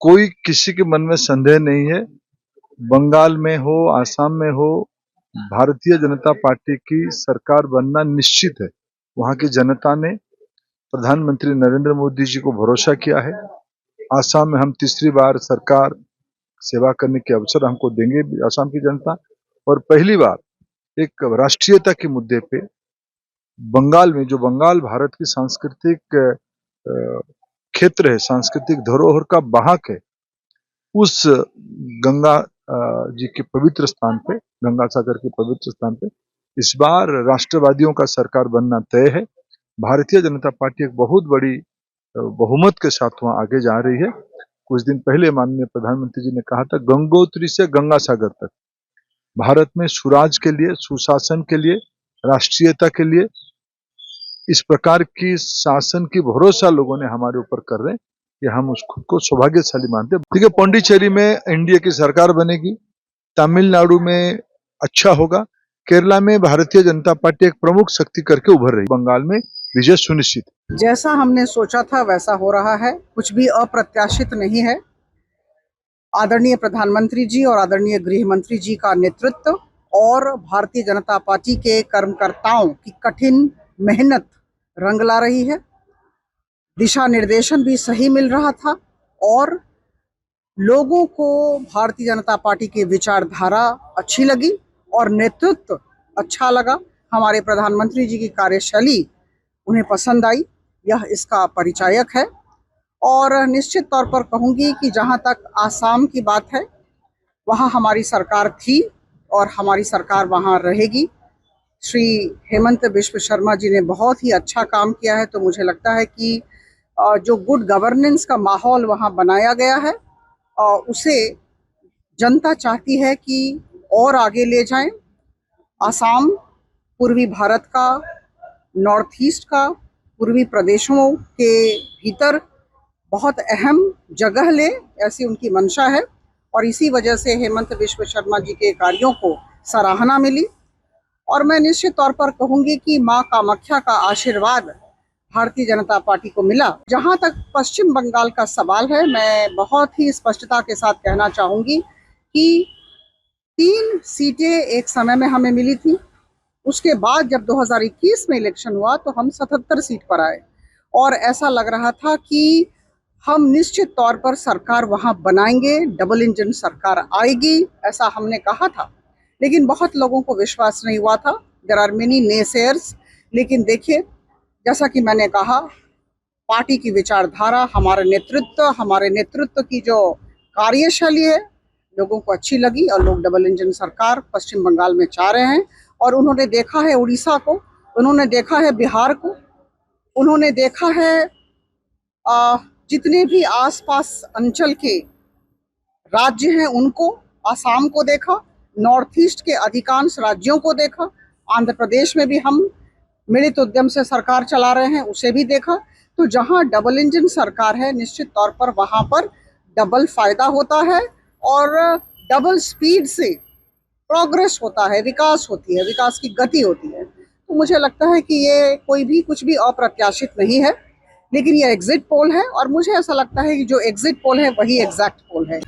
कोई किसी के मन में संदेह नहीं है, बंगाल में हो, आसाम में हो, भारतीय जनता पार्टी की सरकार बनना निश्चित है। वहां की जनता ने प्रधानमंत्री नरेंद्र मोदी जी को भरोसा किया है। आसाम में हम तीसरी बार सरकार सेवा करने के अवसर हमको देंगे आसाम की जनता, और पहली बार एक राष्ट्रीयता के मुद्दे पे बंगाल में, जो बंगाल भारत की सांस्कृतिक क्षेत्र है, सांस्कृतिक धरोहर का वाहक है, उस गंगा जी के पवित्र स्थान पे, गंगा सागर के पवित्र स्थान पे इस बार राष्ट्रवादियों का सरकार बनना तय है। भारतीय जनता पार्टी एक बहुत बड़ी बहुमत के साथ वहां आगे जा रही है। कुछ दिन पहले माननीय प्रधानमंत्री जी ने कहा था, गंगोत्री से गंगा सागर तक भारत में सुराज के लिए, सुशासन के लिए, राष्ट्रीयता के लिए इस प्रकार की शासन की भरोसा लोगों ने हमारे ऊपर कर रहे हैं कि हम उस खुद को सौभाग्यशाली मानते हैं। देखिए, पौंडीचेरी में एनडीए की सरकार बनेगी, तमिलनाडु में अच्छा होगा, केरला में भारतीय जनता पार्टी एक प्रमुख शक्ति करके उभर रही, बंगाल में विजय सुनिश्चित। जैसा हमने सोचा था वैसा हो रहा है, कुछ भी अप्रत्याशित नहीं है। आदरणीय प्रधानमंत्री जी और आदरणीय गृह मंत्री जी का नेतृत्व और भारतीय जनता पार्टी के कर्मकर्ताओं की कठिन मेहनत रंग ला रही है। दिशा निर्देशन भी सही मिल रहा था और लोगों को भारतीय जनता पार्टी की विचारधारा अच्छी लगी और नेतृत्व अच्छा लगा। हमारे प्रधानमंत्री जी की कार्यशैली उन्हें पसंद आई, यह इसका परिचायक है। और निश्चित तौर पर कहूँगी कि जहाँ तक आसाम की बात है, वहाँ हमारी सरकार थी और हमारी सरकार वहाँ रहेगी। श्री हेमंत बिश्व शर्मा जी ने बहुत ही अच्छा काम किया है, तो मुझे लगता है कि जो गुड गवर्नेंस का माहौल वहाँ बनाया गया है, उसे जनता चाहती है कि और आगे ले जाएं। आसाम पूर्वी भारत का, नॉर्थ ईस्ट का, पूर्वी प्रदेशों के भीतर बहुत अहम जगह ले, ऐसी उनकी मंशा है और इसी वजह से हेमंत बिश्व शर्मा जी के कार्यों को सराहना मिली। और मैं निश्चित तौर पर कहूँगी कि माँ कामाख्या का आशीर्वाद भारतीय जनता पार्टी को मिला। जहाँ तक पश्चिम बंगाल का सवाल है, मैं बहुत ही स्पष्टता के साथ कहना चाहूँगी कि 3 सीटें एक समय में हमें मिली थी। उसके बाद जब 2021 में इलेक्शन हुआ तो हम 77 सीट पर आए और ऐसा लग रहा था कि हम निश्चित तौर पर सरकार वहाँ बनाएंगे, डबल इंजन सरकार आएगी, ऐसा हमने कहा था। लेकिन बहुत लोगों को विश्वास नहीं हुआ था। There are many naysayers. लेकिन देखिए, जैसा कि मैंने कहा, पार्टी की विचारधारा, हमारे नेतृत्व की जो कार्यशैली है, लोगों को अच्छी लगी और लोग डबल इंजन सरकार पश्चिम बंगाल में चाह रहे हैं। और उन्होंने देखा है उड़ीसा को, उन्होंने देखा है बिहार को, उन्होंने देखा है जितने भी आसपास अंचल के राज्य हैं उनको, आसाम को देखा, नॉर्थ ईस्ट के अधिकांश राज्यों को देखा, आंध्र प्रदेश में भी हम मिलित उद्यम से सरकार चला रहे हैं, उसे भी देखा। तो जहां डबल इंजन सरकार है, निश्चित तौर पर वहां पर डबल फायदा होता है और डबल स्पीड से प्रोग्रेस होता है, विकास होती है, विकास की गति होती है। तो मुझे लगता है कि ये कोई भी कुछ भी अप्रत्याशित नहीं है, लेकिन ये एग्जिट पोल है और मुझे ऐसा लगता है कि जो एग्जिट पोल है वही एग्जैक्ट पोल है।